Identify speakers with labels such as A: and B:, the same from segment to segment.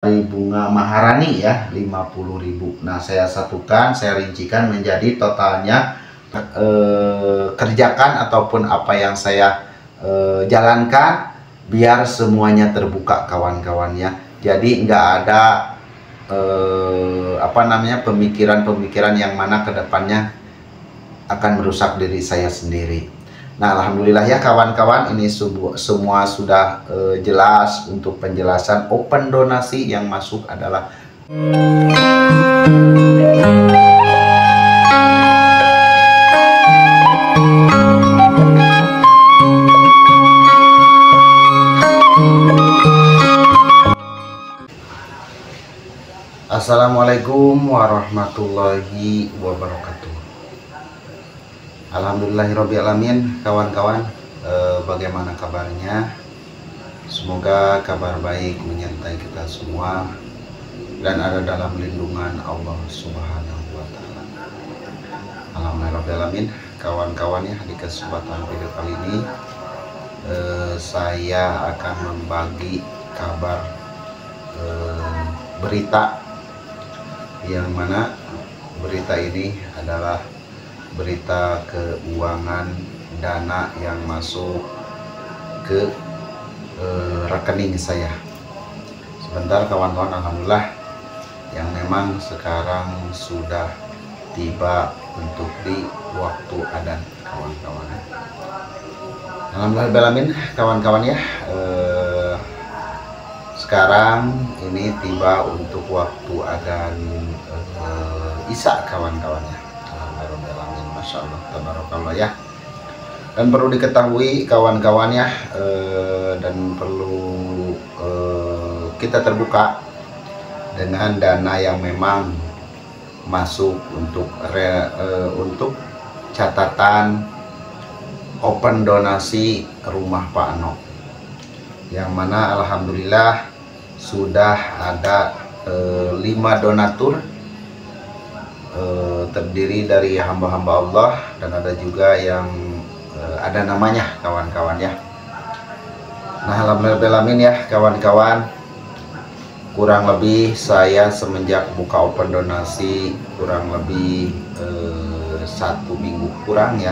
A: dari bunga maharani ya 50.000. Nah, saya satukan, saya rincikan menjadi totalnya kerjakan ataupun apa yang saya jalankan biar semuanya terbuka kawan-kawannya. Jadi nggak ada pemikiran-pemikiran yang mana kedepannya akan merusak diri saya sendiri. Nah, alhamdulillah ya kawan-kawan, ini semua sudah jelas. Untuk penjelasan open donasi yang masuk adalah Assalamualaikum warahmatullahi wabarakatuh. Alhamdulillahirobbilalamin kawan-kawan, bagaimana kabarnya? Semoga kabar baik menyertai kita semua dan ada dalam lindungan Allah Subhanahu wa Ta'ala. Alhamdulillahirobbilalamin kawan-kawan ya, di kesempatan video kali ini saya akan membagi kabar berita yang mana berita ini adalah berita keuangan dana yang masuk ke rekening saya. Sebentar kawan-kawan, alhamdulillah yang memang sekarang sudah tiba untuk di waktu adzan kawan-kawan. Alhamdulillah kawan-kawan ya, sekarang ini tiba untuk waktu adzan Isya kawan-kawan ya. Masya Allah, tabarakallah ya. Dan perlu diketahui kawan-kawan ya, dan perlu kita terbuka dengan dana yang memang masuk untuk catatan open donasi rumah Pak Ano, yang mana alhamdulillah sudah ada 5 donatur, terdiri dari hamba-hamba Allah, dan ada juga yang ada namanya kawan-kawan ya. Nah, alhamdulillah ya kawan-kawan, kurang lebih saya semenjak buka open donasi kurang lebih 1 minggu kurang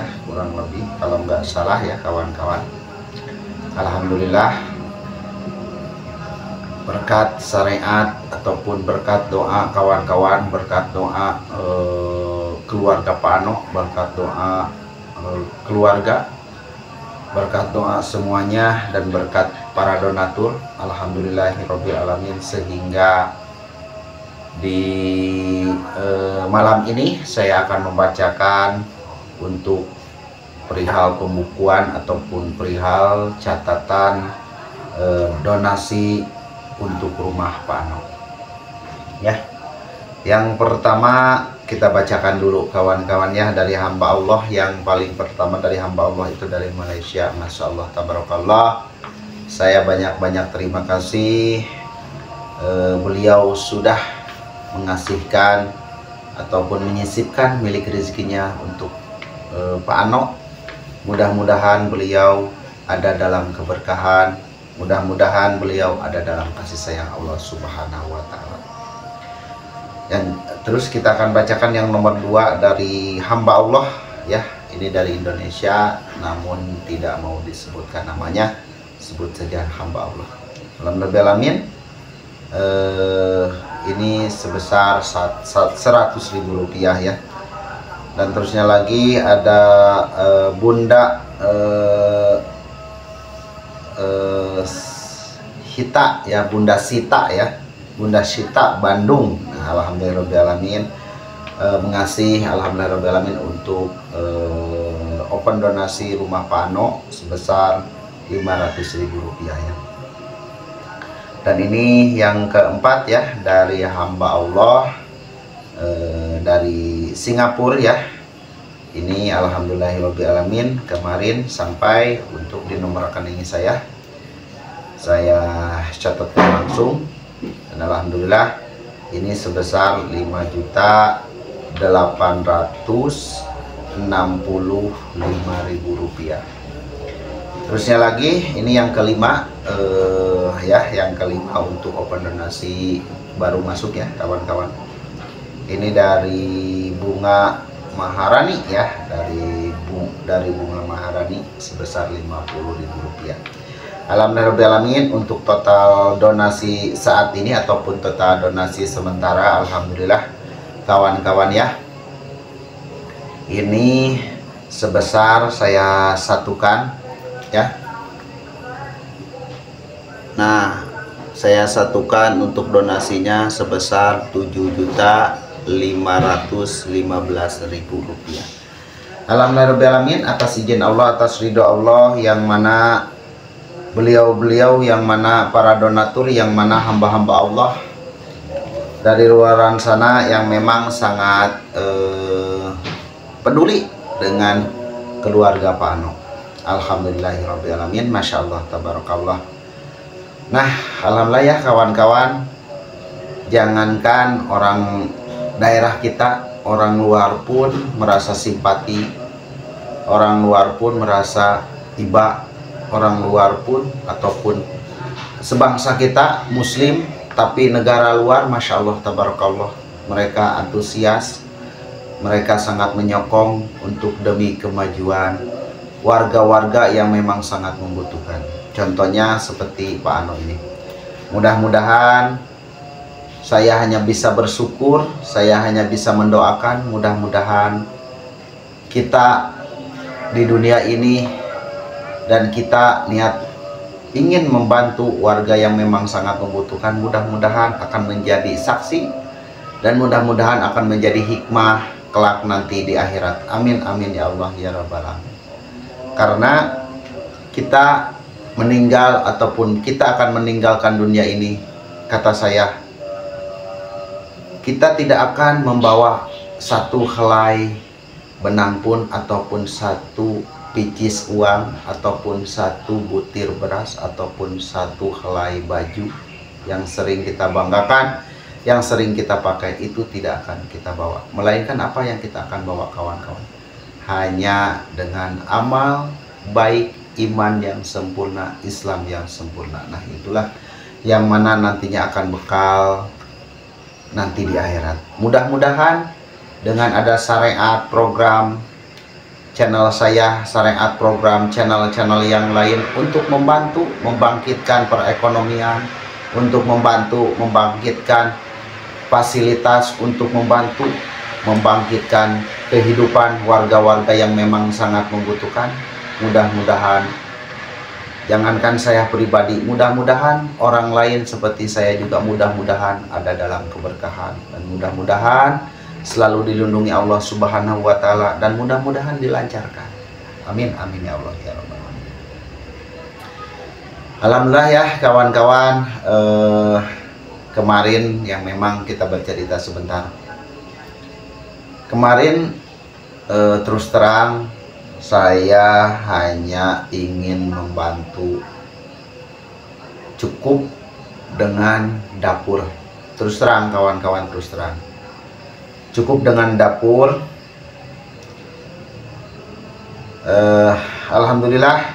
A: lebih kalau nggak salah ya kawan-kawan. Alhamdulillah berkat syariat ataupun berkat doa kawan-kawan, berkat doa keluarga Pak Ano, berkat doa keluarga, berkat doa semuanya, dan berkat para donatur, alhamdulillahirobbilalamin, sehingga di malam ini saya akan membacakan untuk perihal pembukuan ataupun perihal catatan donasi untuk rumah Pak Ano ya. Yang pertama kita bacakan dulu kawan-kawan ya, dari hamba Allah. Yang paling pertama dari hamba Allah itu dari Malaysia. Masya Allah, tabarakallah. Saya banyak-banyak terima kasih. Beliau sudah mengasihkan ataupun menyisipkan milik rezekinya untuk Pak Ano. Mudah-mudahan beliau ada dalam keberkahan, mudah-mudahan beliau ada dalam kasih sayang Allah Subhanahu wa Ta'ala. Dan terus kita akan bacakan yang nomor 2 dari hamba Allah ya. Ini dari Indonesia, namun tidak mau disebutkan namanya, sebut saja hamba Allah. Alhamdulillah ini sebesar 100.000 rupiah ya. Dan terusnya lagi ada Bunda Hita ya, Bunda Sita ya, Bunda Sita Bandung. Nah, alhamdulillahirobbilalamin mengasih alhamdulillahirobbilalamin untuk open donasi rumah Pak Ano sebesar 500.000 rupiah ya. Dan ini yang keempat ya, dari hamba Allah dari Singapura ya. Ini alhamdulillahirobbilalamin kemarin sampai untuk di nomor rekening saya catatkan langsung, dan alhamdulillah ini sebesar 5.865.000 rupiah. Terusnya lagi ini yang kelima, ya yang kelima untuk open donasi baru masuk ya kawan-kawan. Ini dari Bunga Maharani ya, dari Bunga Maharani sebesar Rp50.000. Alhamdulillahirobbilalamin, untuk total donasi saat ini ataupun total donasi sementara, alhamdulillah kawan-kawan ya, ini sebesar saya satukan ya. Nah, saya satukan untuk donasinya sebesar Rp7.515.000. Alhamdulillahirobbilalamin, atas izin Allah, atas ridho Allah, yang mana beliau-beliau, yang mana para donatur, yang mana hamba-hamba Allah dari luaran sana yang memang sangat peduli dengan keluarga Pak Ano. Alhamdulillahirobbilalamin, masya Allah, tabarakallah. Nah, alhamdulillah ya kawan-kawan, jangankan orang daerah kita, orang luar pun merasa simpati, orang luar pun merasa iba, orang luar pun ataupun sebangsa kita muslim tapi negara luar, masya Allah tabarakallah, mereka antusias, mereka sangat menyokong untuk demi kemajuan warga-warga yang memang sangat membutuhkan. Contohnya seperti Pak Ano ini. Mudah-mudahan saya hanya bisa bersyukur, saya hanya bisa mendoakan, mudah-mudahan kita di dunia ini dan kita niat ingin membantu warga yang memang sangat membutuhkan, mudah-mudahan akan menjadi saksi dan mudah-mudahan akan menjadi hikmah kelak nanti di akhirat. Amin amin ya Allah ya rabbal alamin. Karena kita meninggal ataupun kita akan meninggalkan dunia ini, kata saya, kita tidak akan membawa satu helai benang pun ataupun satu picis uang ataupun satu butir beras ataupun satu helai baju yang sering kita banggakan, yang sering kita pakai, itu tidak akan kita bawa. Melainkan apa yang kita akan bawa kawan-kawan? Hanya dengan amal baik, iman yang sempurna, Islam yang sempurna. Nah, itulah yang mana nantinya akan bekal nanti di akhirat. Mudah-mudahan dengan ada syariat program channel saya, syariat program channel-channel yang lain untuk membantu membangkitkan perekonomian, untuk membantu membangkitkan fasilitas, untuk membantu membangkitkan kehidupan warga-warga yang memang sangat membutuhkan. Mudah-mudahan, jangankan saya pribadi, mudah-mudahan orang lain seperti saya juga mudah-mudahan ada dalam keberkahan, dan mudah-mudahan selalu dilindungi Allah Subhanahu wa Ta'ala, dan mudah-mudahan dilancarkan. Amin amin ya Allah ya Rabbal alamin. Alhamdulillah ya kawan-kawan, kemarin yang memang kita bercerita sebentar. Kemarin terus terang saya hanya ingin membantu cukup dengan dapur. Terus terang kawan-kawan, terus terang cukup dengan dapur. Alhamdulillah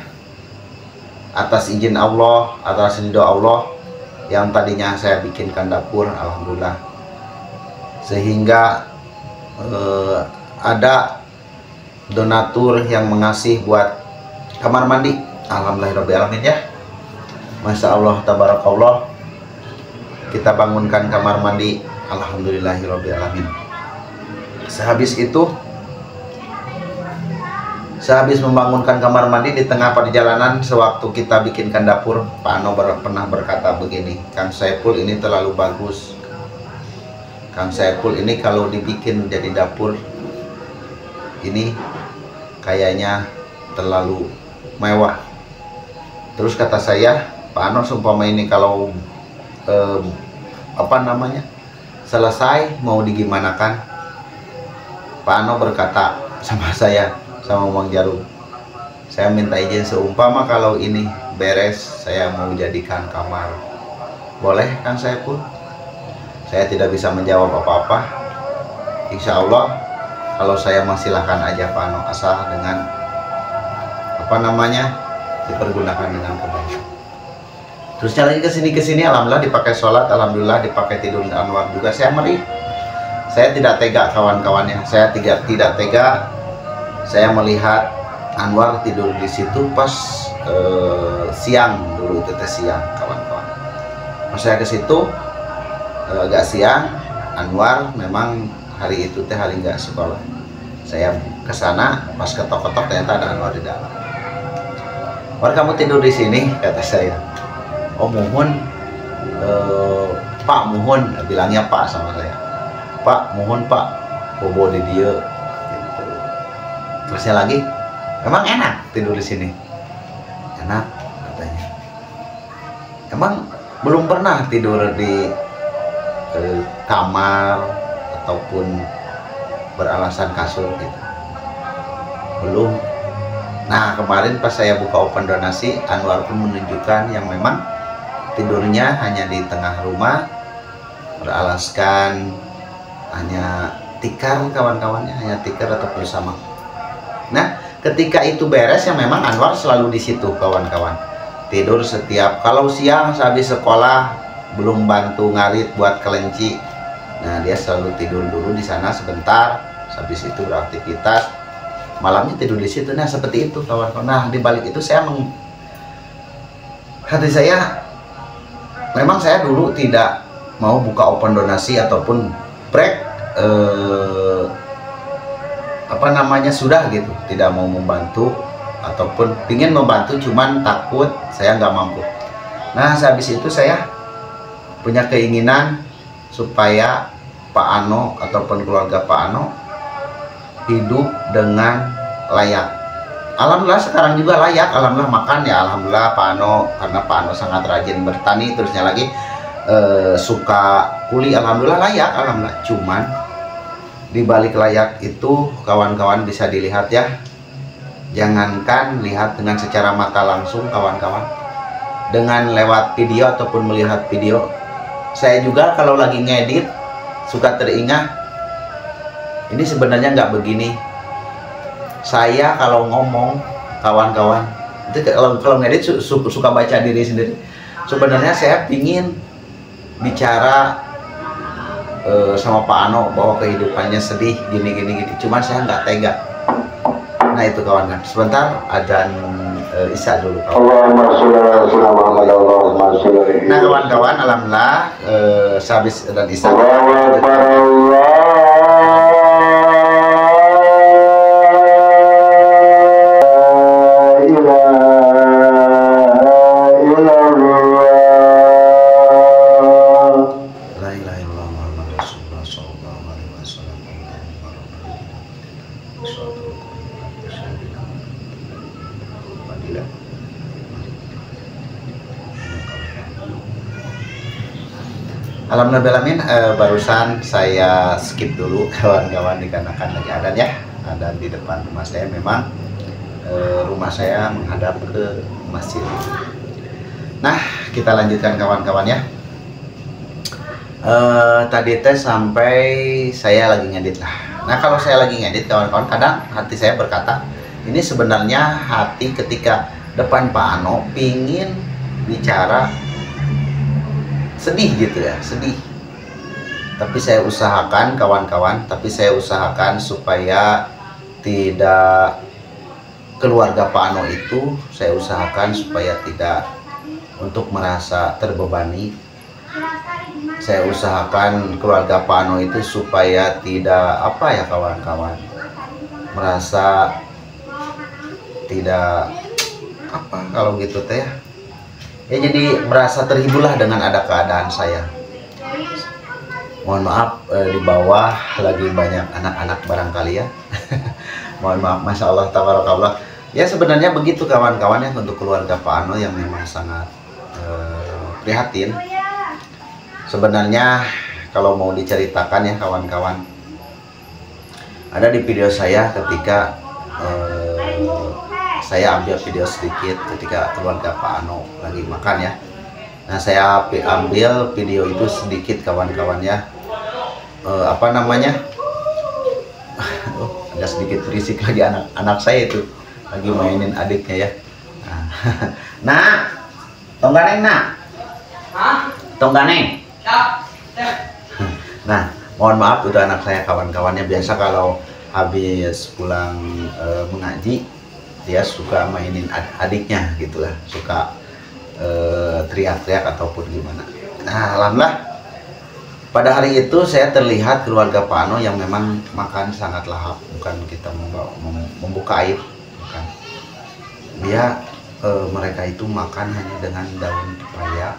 A: atas izin Allah, atas ridho Allah, yang tadinya saya bikinkan dapur, alhamdulillah, sehingga ada donatur yang mengasih buat kamar mandi. Alhamdulillahirobbilalamin ya, masya Allah tabarakallah, kita bangunkan kamar mandi. Alhamdulillahirobbilalamin. Sehabis itu, sehabis membangunkan kamar mandi, di tengah perjalanan sewaktu kita bikinkan dapur, Pak Ano pernah berkata begini, Kang Saiful ini terlalu bagus, Kang Saiful ini kalau dibikin jadi dapur ini kayaknya terlalu mewah. Terus kata saya, Pak Ano seumpama ini kalau selesai mau digimanakan? Pak Ano berkata sama saya, sama Mang Jarum, saya minta izin seumpama kalau ini beres saya mau jadikan kamar, boleh Kang Saiful? Saya tidak bisa menjawab apa-apa. Insya Allah kalau saya mah silahkan aja Pak Ano, asal dengan dipergunakan dengan kebaikan. Terusnya lagi kesini alhamdulillah dipakai sholat, alhamdulillah dipakai tidur Anwar juga. Saya merih, saya tidak tega kawan-kawannya, saya tidak tega. Saya melihat Anwar tidur di situ pas siang dulu, itu siang kawan-kawan. Pas saya ke situ agak siang, Anwar memang hari itu hari nggak sekolah. Saya ke sana pas ketok-ketok ternyata ada Anwar di dalam. "War, kamu tidur di sini?" kata saya. "Oh mohon, Pak mohon," bilangnya Pak sama saya. "Pak mohon Pak, bobo di dia." Gitu. Terusnya lagi, "Emang enak tidur di sini?" "Enak," katanya. "Emang belum pernah tidur di kamar ataupun beralasan kasur gitu?" "Belum." Nah, kemarin pas saya buka open donasi, Anwar pun menunjukkan yang memang tidurnya hanya di tengah rumah, beralaskan hanya tikar kawan-kawannya, hanya tikar atau bersama. Nah, ketika itu beres ya memang Anwar selalu di situ kawan-kawan. Tidur setiap, kalau siang habis sekolah belum bantu ngarit buat kelinci. Nah, dia selalu tidur dulu di sana sebentar, habis itu beraktivitas. Malamnya tidur di situ. Nah, seperti itu kawan-kawan. Nah, di balik itu hati saya memang saya dulu tidak mau buka open donasi ataupun break sudah gitu, tidak mau membantu ataupun ingin membantu, cuman takut saya nggak mampu. Nah, habis itu saya punya keinginan supaya Pak Ano ataupun keluarga Pak Ano hidup dengan layak. Alhamdulillah sekarang juga layak, alhamdulillah makan ya, alhamdulillah Pak Ano, karena Pak Ano sangat rajin bertani, terusnya lagi suka kuli, alhamdulillah layak, alhamdulillah. Cuman di balik layak itu kawan-kawan bisa dilihat ya, jangankan lihat dengan secara mata langsung kawan-kawan, dengan lewat video ataupun melihat video. Saya juga kalau lagi ngedit suka teringat, ini sebenarnya nggak begini. Saya kalau ngomong kawan-kawan itu kalau ngedit suka baca diri sendiri. Sebenarnya saya pingin bicara sama Pak Ano bahwa kehidupannya sedih gini. Cuman saya nggak tega. Nah itu kawan-kawan. Sebentar adzan Isya dulu. Nah kawan-kawan, alhamdulillah sehabis adzan Isya. Alhamdulillahirrahmanirrahim, barusan saya skip dulu kawan-kawan dikarenakan lagi adan ya, adan di depan rumah saya. Memang rumah saya menghadap ke masjid. Nah kita lanjutkan kawan-kawan ya. Tadi teh sampai saya lagi ngedit lah. Nah kalau saya lagi ngedit kawan-kawan, kadang hati saya berkata, ini sebenarnya hati ketika depan Pak Ano pingin bicara sedih gitu ya, sedih. Tapi saya usahakan kawan-kawan, supaya tidak, keluarga Pak Ano itu saya usahakan supaya tidak untuk merasa terbebani. Saya usahakan keluarga Pak Ano itu supaya tidak kawan-kawan, merasa tidak kalau gitu teh ya, jadi merasa terhiburlah dengan ada keadaan saya. Mohon maaf di bawah lagi banyak anak-anak barangkali ya. Mohon maaf, masya Allah tabarakallah. Ya sebenarnya begitu kawan-kawan ya, untuk keluarga Pak Ano yang memang sangat prihatin. Sebenarnya kalau mau diceritakan ya kawan-kawan, ada di video saya ketika saya ambil video sedikit ketika keluarga Pak Ano lagi makan ya. Nah saya ambil video itu sedikit kawan-kawan ya. Ada sedikit berisik lagi, anak-anak saya itu lagi mainin adiknya ya. Nah, Nah, tong ganeng nak. Hah? Tong ganeng. Siap. Nah, mohon maaf udah anak saya kawan-kawannya biasa kalau habis pulang mengaji dia suka mainin adiknya gitulah, suka teriak-teriak ataupun gimana. Nah, alhamdulillah pada hari itu saya terlihat keluarga Pak Ano yang memang makan sangat lahap, bukan kita membuka air, bukan. Dia mereka itu makan hanya dengan daun pepaya,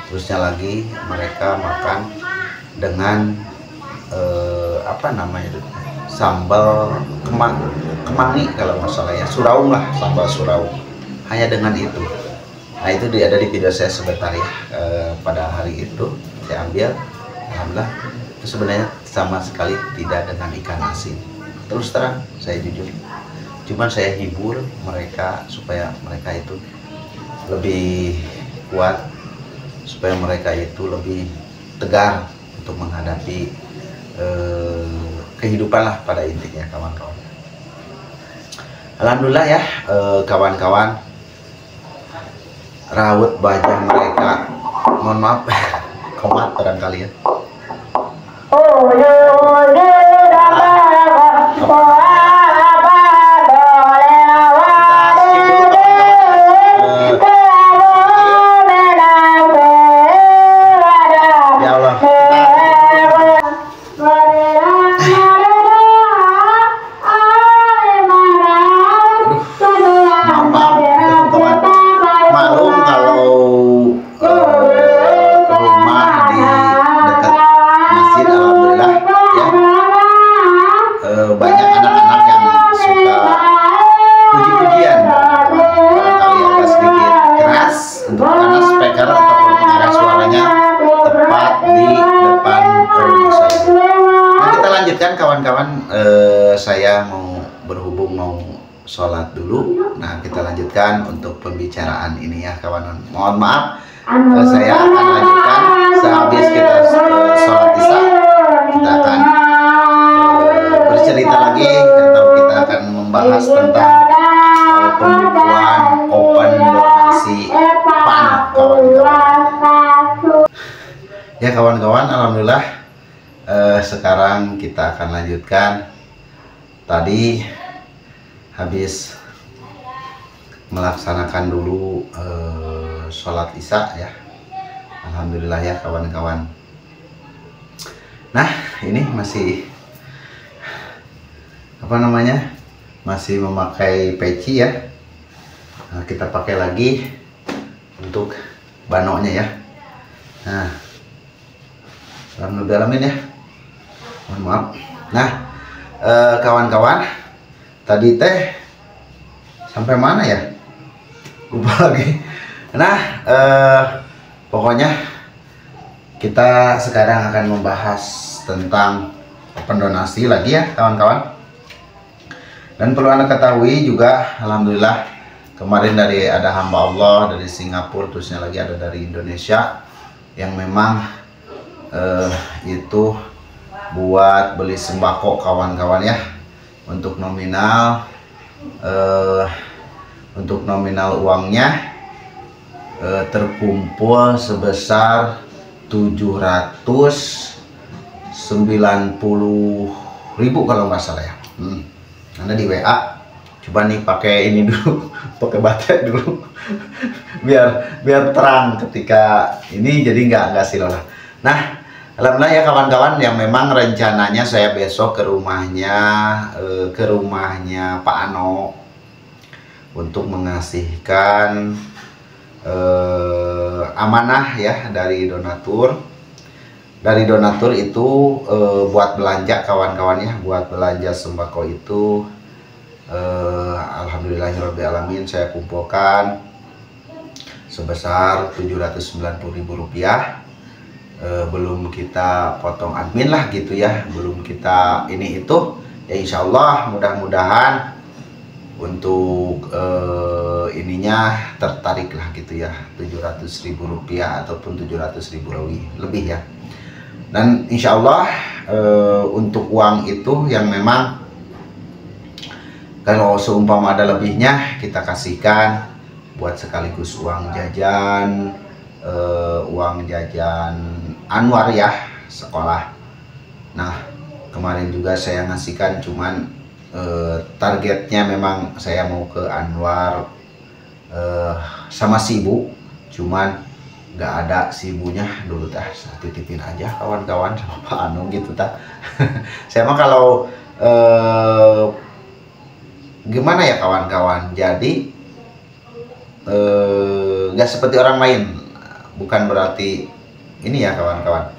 A: terusnya lagi mereka makan dengan apa namanya itu, sambal kemangi kalau nggak salah ya, suraung lah, sambal suraung, hanya dengan itu. Nah itu ada di video saya sebentar ya, pada hari itu saya ambil, alhamdulillah itu sebenarnya sama sekali tidak dengan ikan asin. Terus terang saya jujur, cuman saya hibur mereka supaya mereka itu lebih kuat, supaya mereka itu lebih tegar untuk menghadapi kehidupan lah pada intinya kawan-kawan. Alhamdulillah ya kawan-kawan, raut wajah mereka, mohon maaf komat barangkali ya. Banyak anak-anak yang suka puji-pujian, barangkali agak sedikit keras untuk karena speaker ataupun pengarah suaranya tepat di depan rumah saya. Nah kita lanjutkan kawan-kawan, saya mau berhubung mau sholat dulu. Nah kita lanjutkan untuk pembicaraan ini ya kawan. Mohon maaf, saya akan lanjutkan sehabis kita sholat isya, kita akan bercerita lagi atau kita akan membahas tentang pembukuan open donasi PAN kawan-kawan. Ya kawan-kawan, alhamdulillah sekarang kita akan lanjutkan. Tadi habis melaksanakan dulu sholat isya ya, alhamdulillah ya kawan-kawan. Nah ini masih apa namanya, masih memakai peci ya. Nah, kita pakai lagi untuk banonya ya. Nah alhamdulillah ya, mohon maaf. Nah kawan-kawan, tadi teh sampai mana ya, lupa lagi. Nah pokoknya kita sekarang akan membahas tentang open donasi lagi ya kawan-kawan. Dan perlu Anda ketahui juga, alhamdulillah kemarin ada hamba Allah dari Singapura, terusnya lagi ada dari Indonesia yang memang itu buat beli sembako kawan-kawan ya, untuk nominal uangnya terkumpul sebesar 790.000 kalau nggak salah ya. Anda di WA, coba nih pakai ini dulu, pakai baterai dulu, biar terang ketika ini, jadi nggak silau lah. Nah, alhamdulillah ya kawan-kawan, yang memang rencananya saya besok ke rumahnya Pak Ano untuk mengasihkan amanah ya dari donatur. Dari donatur itu buat belanja kawan-kawan ya, buat belanja sembako itu alhamdulillahirobbilalamin saya kumpulkan sebesar 790.000 rupiah. Belum kita potong admin lah gitu ya, belum kita ini itu ya, insya Allah mudah-mudahan untuk ininya tertarik lah gitu ya, 700.000 rupiah ataupun 700.000 lebih ya. Dan insya Allah untuk uang itu yang memang kalau seumpama ada lebihnya kita kasihkan buat sekaligus uang jajan Anwar ya, sekolah. Nah, kemarin juga saya ngasihkan, cuman targetnya memang saya mau ke Anwar sama si ibu, cuman nggak ada si ibunya dulu tah, titipin aja kawan-kawan sama Pak Anu gitu tah. Saya mah kalau gimana ya kawan-kawan, jadi nggak seperti orang lain, bukan berarti ini ya kawan-kawan.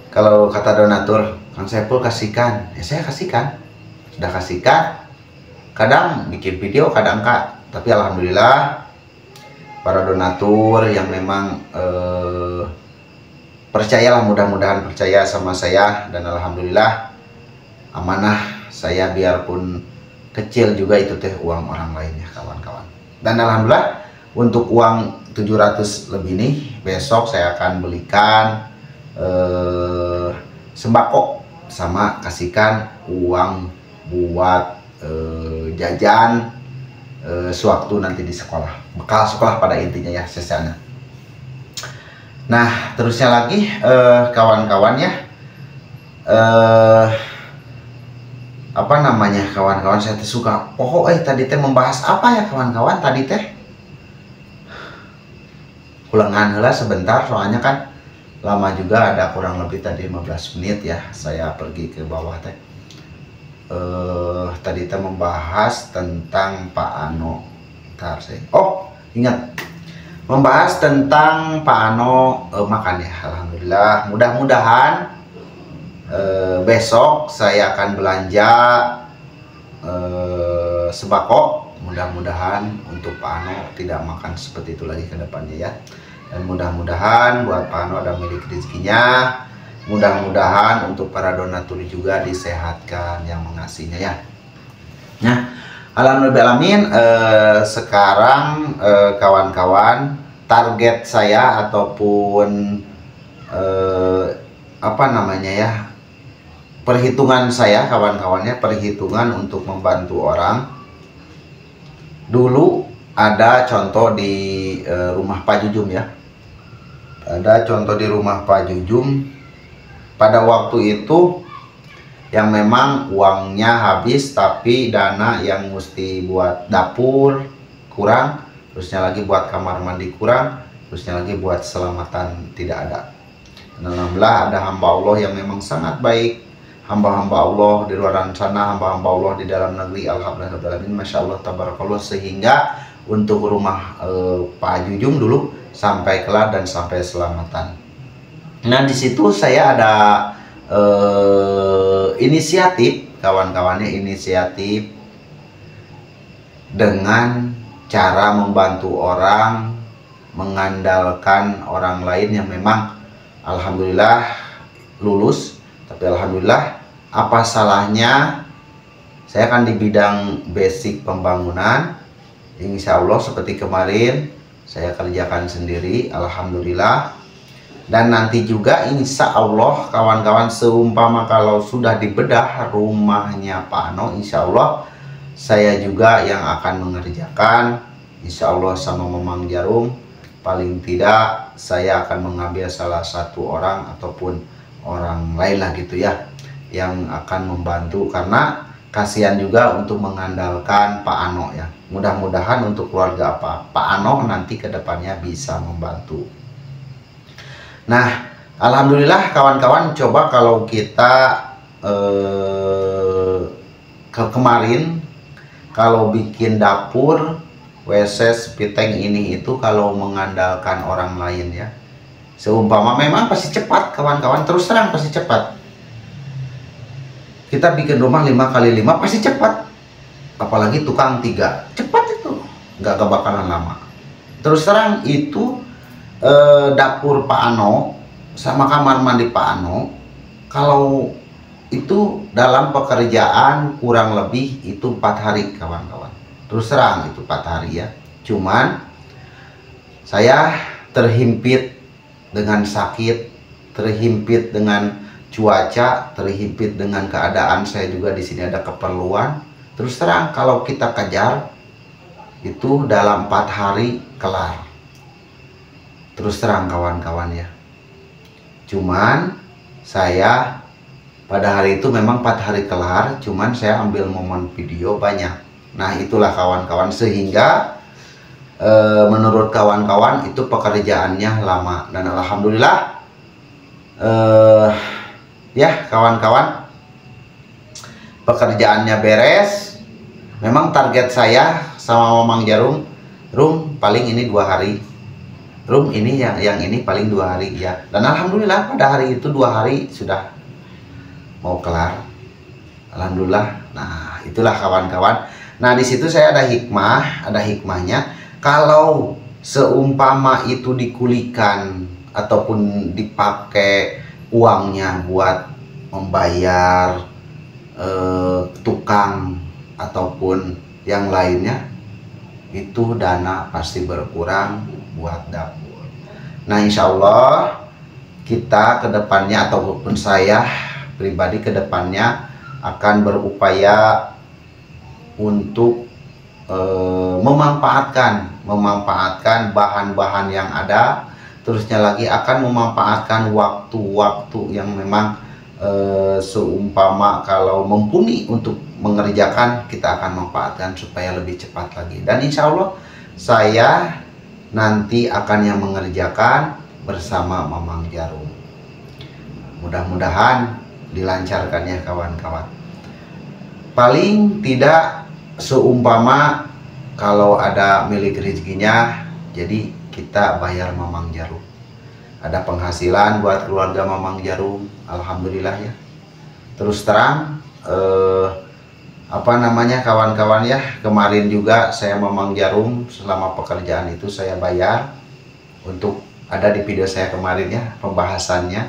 A: Kalau kata donatur, Kang Saiful kasihkan, ya saya kasihkan, sudah kasihkan. Kadang bikin video, kadang enggak, tapi alhamdulillah para donatur yang memang percayalah, mudah-mudahan percaya sama saya, dan alhamdulillah amanah saya, biarpun kecil juga itu teh uang orang lainnya kawan-kawan. Dan alhamdulillah untuk uang 700 lebih nih, besok saya akan belikan sembako sama kasihkan uang buat jajan sewaktu nanti di sekolah, bekal sekolah pada intinya ya, sesana. Nah, terusnya lagi kawan-kawan ya, apa namanya kawan-kawan, saya suka tadi teh membahas apa ya kawan-kawan, tadi teh ulangan heula sebentar, soalnya kan lama juga, ada kurang lebih tadi 15 menit ya saya pergi ke bawah teh. Tadi kita membahas tentang Pak Ano. Ingat, membahas tentang Pak Ano makan ya. Alhamdulillah, mudah-mudahan besok saya akan belanja sembako. Mudah-mudahan untuk Pak Ano tidak makan seperti itu lagi ke depannya ya. Dan mudah-mudahan buat Pak Ano ada milik rezekinya. Mudah-mudahan untuk para donatur juga disehatkan yang mengasihnya ya. Nah, alhamdulillah, sekarang kawan-kawan, target saya ataupun apa namanya ya, perhitungan saya kawan-kawannya, perhitungan untuk membantu orang. Dulu ada contoh di rumah Pak Jujum ya. Ada contoh di rumah Pak Jujum. Pada waktu itu yang memang uangnya habis, tapi dana yang mesti buat dapur kurang, terusnya lagi buat kamar mandi kurang, terusnya lagi buat selamatan tidak ada. Alhamdulillah ada hamba Allah yang memang sangat baik, hamba-hamba Allah di luar sana, hamba-hamba Allah di dalam negeri, alhamdulillah, masya Allah, tabarakallah, sehingga untuk rumah Pak Jujum dulu sampai kelar dan sampai selamatan. Nah, di situ saya ada inisiatif, kawan-kawannya, inisiatif dengan cara membantu orang, mengandalkan orang lain yang memang alhamdulillah lulus. Tapi alhamdulillah, apa salahnya saya kan di bidang basic pembangunan, insya Allah seperti kemarin saya kerjakan sendiri, alhamdulillah. Dan nanti juga insya Allah kawan-kawan, seumpama kalau sudah dibedah rumahnya Pak Ano, insya Allah saya juga yang akan mengerjakan, insya Allah sama Memang Jarum. Paling tidak saya akan mengambil salah satu orang ataupun orang lain lah gitu ya, yang akan membantu, karena kasihan juga untuk mengandalkan Pak Ano ya. Mudah-mudahan untuk keluarga Pak Ano nanti kedepannya bisa membantu. Nah, alhamdulillah kawan-kawan, coba kalau kita kemarin kalau bikin dapur, WC, spiteng ini itu kalau mengandalkan orang lain ya, seumpama memang pasti cepat kawan-kawan, terus terang pasti cepat. Kita bikin rumah 5x5 pasti cepat, apalagi tukang 3, cepat itu, nggak bakalan lama. Terus terang itu dapur Pak Ano sama kamar mandi Pak Ano, kalau itu dalam pekerjaan kurang lebih itu 4 hari kawan-kawan. Terus terang itu 4 hari ya. Cuman saya terhimpit dengan sakit, terhimpit dengan cuaca, terhimpit dengan keadaan, saya juga di sini ada keperluan. Terus terang kalau kita kejar itu dalam 4 hari kelar. Terus terang kawan-kawan ya. Cuman saya pada hari itu memang 4 hari kelar, cuman saya ambil momen video banyak. Nah itulah kawan-kawan, sehingga menurut kawan-kawan itu pekerjaannya lama. Dan alhamdulillah ya kawan-kawan, pekerjaannya beres. Memang target saya sama Mamang Jarum, Rum paling ini 2 hari, Rum ini yang ini paling 2 hari ya. Dan alhamdulillah pada hari itu 2 hari sudah mau kelar, alhamdulillah. Nah itulah kawan-kawan. Nah di situ saya ada hikmahnya. Kalau seumpama itu dikulikan ataupun dipakai uangnya buat membayar tukang ataupun yang lainnya, itu dana pasti berkurang buat dapur. Nah insya Allah kita kedepannya ataupun saya pribadi kedepannya akan berupaya untuk memanfaatkan bahan-bahan yang ada. Terusnya lagi akan memanfaatkan waktu-waktu yang memang seumpama kalau mumpuni untuk mengerjakan, kita akan manfaatkan supaya lebih cepat lagi. Dan insya Allah saya nanti akan yang mengerjakan bersama Mamang Jarum. Mudah-mudahan dilancarkan ya kawan-kawan. Paling tidak seumpama kalau ada milik rezekinya, jadi kita bayar Mamang Jarum. Ada penghasilan buat keluarga Mamang Jarum, alhamdulillah ya. Terus terang kawan-kawan ya, kemarin juga saya Mamang Jarum selama pekerjaan itu saya bayar. Untuk ada di video saya kemarin ya, pembahasannya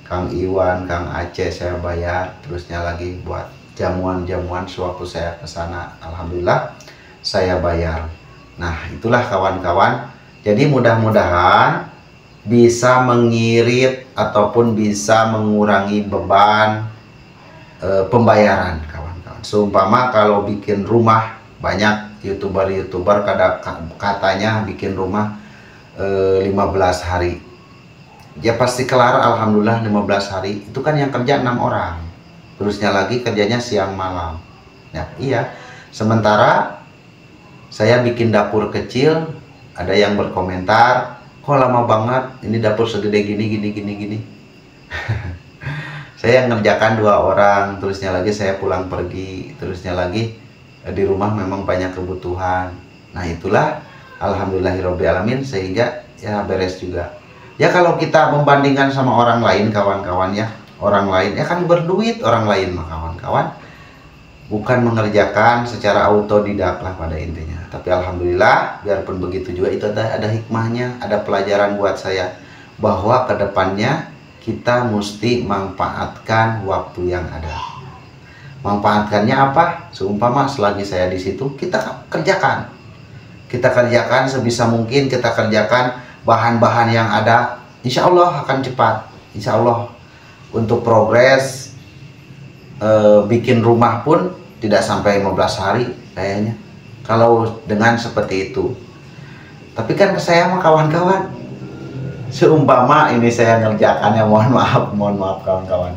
A: Kang Iwan, Kang Aceh saya bayar. Terusnya lagi buat jamuan-jamuan sewaktu saya ke sana, alhamdulillah saya bayar. Nah itulah kawan-kawan, jadi mudah-mudahan bisa mengirit ataupun bisa mengurangi beban pembayaran kawan-kawan. Seumpama kalau bikin rumah, banyak youtuber katanya bikin rumah 15 hari ya pasti kelar, alhamdulillah 15 hari. Itu kan yang kerja 6 orang, terusnya lagi kerjanya siang malam ya. Iya, sementara saya bikin dapur kecil, ada yang berkomentar, kok lama banget ini dapur segede gini. Saya ngerjakan 2 orang, terusnya lagi saya pulang pergi, terusnya lagi di rumah memang banyak kebutuhan. Nah itulah alhamdulillahirobbilalamin, sehingga ya beres juga. Ya kalau kita membandingkan sama orang lain kawan-kawan ya, orang lain ya kan berduit, orang lain mah kawan-kawan bukan mengerjakan secara autodidak lah pada intinya. Tapi alhamdulillah biarpun begitu juga itu ada hikmahnya, ada pelajaran buat saya bahwa kedepannya kita mesti manfaatkan waktu yang ada. Manfaatkannya apa? Seumpama selagi saya di situ, kita kerjakan sebisa mungkin, kita kerjakan bahan-bahan yang ada. Insya Allah akan cepat, insya Allah. Untuk progres bikin rumah pun tidak sampai 15 hari kayaknya kalau dengan seperti itu. Tapi kan saya mah kawan-kawan, seumpama ini saya ngerjakannya, mohon maaf kawan-kawan,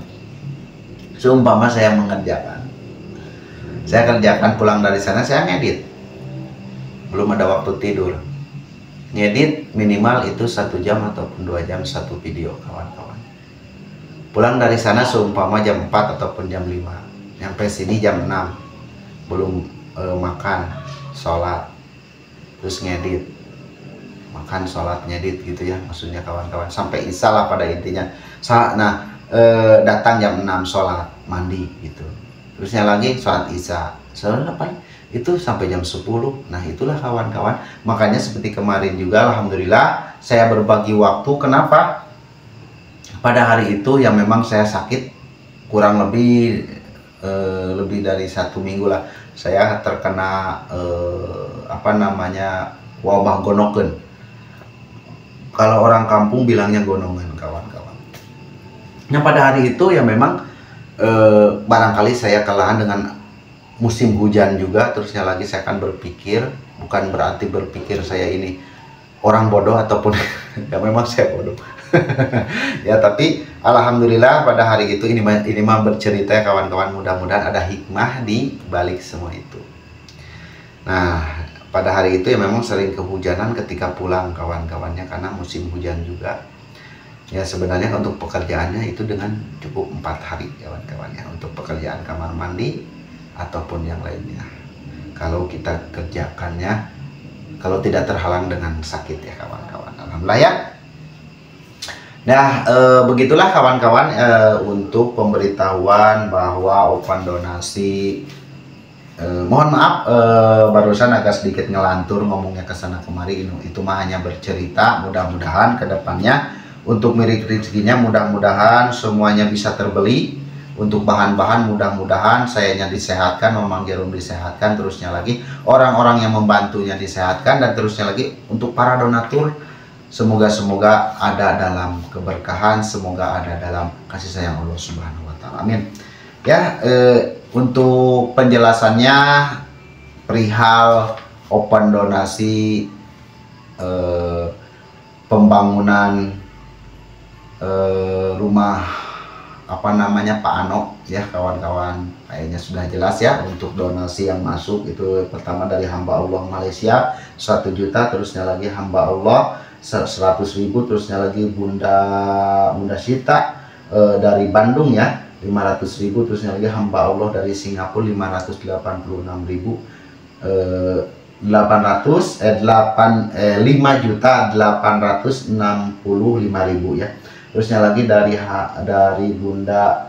A: seumpama saya mengerjakan, saya kerjakan pulang dari sana, saya ngedit, belum ada waktu tidur, ngedit minimal itu 1 jam ataupun 2 jam satu video kawan-kawan. Pulang dari sana seumpama jam 4 ataupun jam 5, nyampe sini jam 6, belum makan, sholat, terus ngedit, makan, sholat, ngedit gitu ya, maksudnya kawan-kawan, sampai isya lah pada intinya. Nah datang jam 6 sholat, mandi gitu, terusnya lagi sholat isya, sholat apa itu sampai jam 10. Nah itulah kawan-kawan, makanya seperti kemarin juga alhamdulillah saya berbagi waktu. Kenapa? Pada hari itu yang memang saya sakit kurang lebih dari 1 minggu lah, saya terkena wabah gonoken. Kalau orang kampung bilangnya gonongan kawan-kawan. Nah pada hari itu ya memang barangkali saya kelelahan dengan musim hujan juga, terusnya lagi saya akan berpikir, bukan berarti berpikir saya ini orang bodoh ataupun ya memang saya bodoh. Ya tapi alhamdulillah pada hari itu ini mah bercerita ya kawan-kawan, mudah-mudahan ada hikmah di balik semua itu. Nah, pada hari itu ya memang sering kehujanan ketika pulang kawan-kawannya karena musim hujan juga. Ya sebenarnya untuk pekerjaannya itu dengan cukup 4 hari kawan-kawannya untuk pekerjaan kamar mandi ataupun yang lainnya. Kalau kita kerjakannya, kalau tidak terhalang dengan sakit ya kawan-kawan. Alhamdulillah ya. Nah begitulah kawan-kawan untuk pemberitahuan bahwa open donasi. Mohon maaf barusan agak sedikit ngelantur ngomongnya ke sana kemari, itu mah hanya bercerita. Mudah-mudahan kedepannya untuk milik rezekinya mudah-mudahan semuanya bisa terbeli. Untuk bahan-bahan mudah-mudahan sayanya disehatkan, Mamang Jarum disehatkan, terusnya lagi orang-orang yang membantunya disehatkan, dan terusnya lagi untuk para donatur semoga ada dalam keberkahan, semoga ada dalam kasih sayang Allah Subhanahu wa taala. Amin. Ya, untuk penjelasannya perihal open donasi pembangunan rumah apa namanya Pak Ano ya kawan-kawan, kayaknya sudah jelas ya. Untuk donasi yang masuk itu pertama dari hamba Allah Malaysia 1 juta, terusnya lagi hamba Allah 100.000, terusnya lagi Bunda Sita dari Bandung ya 500.000, terusnya lagi hamba Allah dari Singapura 585.865 ya. Terusnya lagi dari Bunda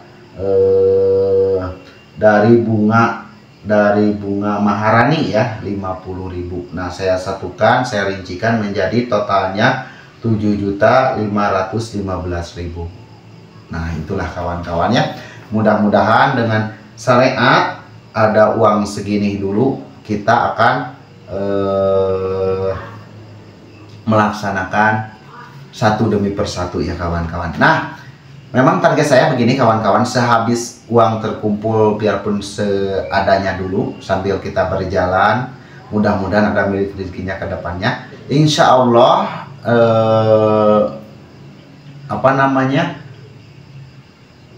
A: dari bunga Maharani ya 50.000. Nah saya satukan, saya rincikan menjadi totalnya 7.515.000. Nah itulah kawan-kawannya, mudah-mudahan dengan syariat ada uang segini dulu kita akan melaksanakan satu demi persatu ya kawan-kawan. Nah memang target saya begini kawan-kawan, sehabis uang terkumpul biarpun seadanya dulu sambil kita berjalan, mudah-mudahan ada milik rezekinya ke depannya. Insya Allah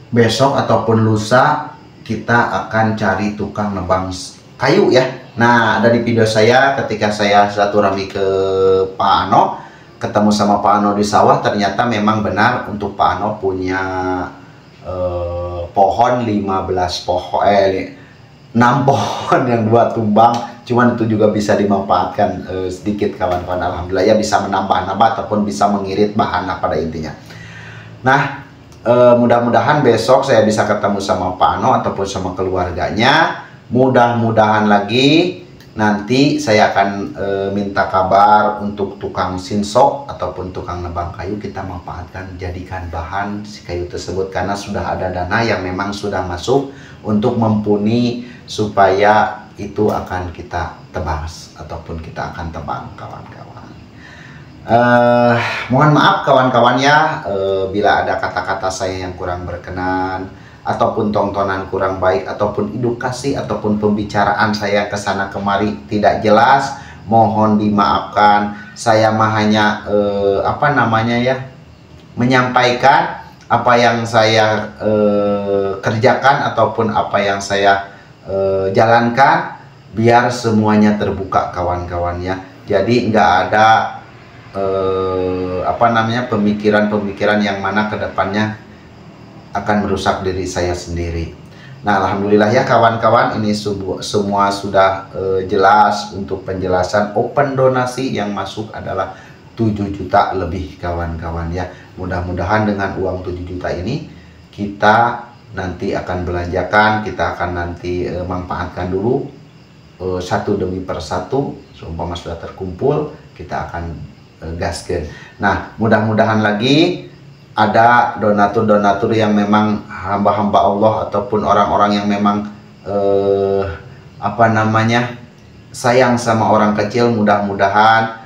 A: besok ataupun lusa kita akan cari tukang nebang kayu ya. Nah ada di video saya ketika saya silaturahmi ke Pak Ano, ketemu sama Pak Ano di sawah, ternyata memang benar untuk Pak Ano punya pohon 6 pohon yang 2 tumbang, cuman itu juga bisa dimanfaatkan sedikit kawan-kawan. Alhamdulillah ya, bisa menambah-nambah ataupun bisa mengirit bahan pada intinya. Nah mudah-mudahan besok saya bisa ketemu sama Pak Ano ataupun sama keluarganya. Mudah-mudahan lagi nanti saya akan minta kabar untuk tukang sinsok ataupun tukang nebang kayu, kita manfaatkan jadikan bahan si kayu tersebut, karena sudah ada dana yang memang sudah masuk untuk mumpuni supaya itu akan kita tebas ataupun kita akan tebang kawan-kawan. Mohon maaf kawan-kawan ya bila ada kata-kata saya yang kurang berkenan ataupun tontonan kurang baik ataupun edukasi ataupun pembicaraan saya ke sana kemari tidak jelas, mohon dimaafkan. Saya mah hanya menyampaikan apa yang saya kerjakan ataupun apa yang saya jalankan biar semuanya terbuka kawan-kawan ya. Jadi nggak ada pemikiran-pemikiran yang mana kedepannya akan merusak diri saya sendiri. Nah alhamdulillah ya kawan-kawan, ini semua sudah jelas. Untuk penjelasan open donasi yang masuk adalah 7 juta lebih kawan-kawan ya. Mudah-mudahan dengan uang 7 juta ini kita nanti akan belanjakan, kita akan nanti manfaatkan dulu satu demi persatu. Seumpama sudah terkumpul kita akan gaskan. Nah mudah-mudahan lagi ada donatur-donatur yang memang hamba-hamba Allah ataupun orang-orang yang memang sayang sama orang kecil. Mudah-mudahan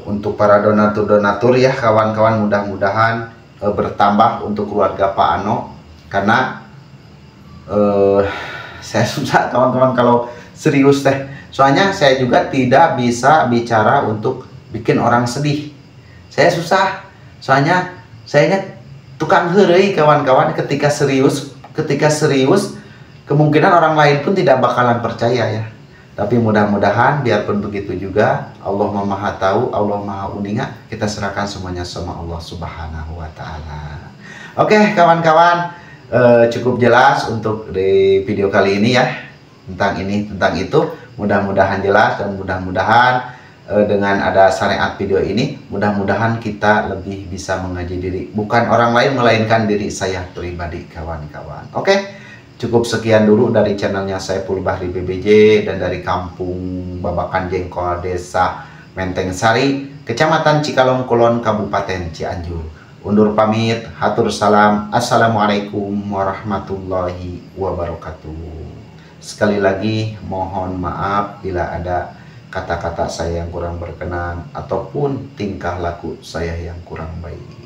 A: untuk para donatur-donatur ya kawan-kawan, mudah-mudahan bertambah untuk keluarga Pak Ano, karena saya susah teman-teman kalau serius teh. Soalnya saya juga tidak bisa bicara untuk bikin orang sedih. Saya susah. Soalnya saya tukang heureuy kawan-kawan ketika serius. Ketika serius, kemungkinan orang lain pun tidak bakalan percaya ya. Tapi mudah-mudahan biarpun begitu juga, Allah Maha Tahu, Allah Maha Uninga, kita serahkan semuanya sama Allah Subhanahu wa taala. Oke, kawan-kawan, cukup jelas untuk di video kali ini ya. Tentang ini, tentang itu, mudah-mudahan jelas dan mudah-mudahan dengan ada syariat video ini, mudah-mudahan kita lebih bisa mengaji diri, bukan orang lain melainkan diri saya pribadi, kawan-kawan. Oke. Cukup sekian dulu dari channelnya Saiful Bahri BBJ dan dari Kampung Babakan Jengkol, Desa Menteng Sari, Kecamatan Cikalong Kulon, Kabupaten Cianjur. Undur pamit, hatur salam. Assalamualaikum warahmatullahi wabarakatuh. Sekali lagi mohon maaf bila ada kata-kata saya yang kurang berkenan ataupun tingkah laku saya yang kurang baik.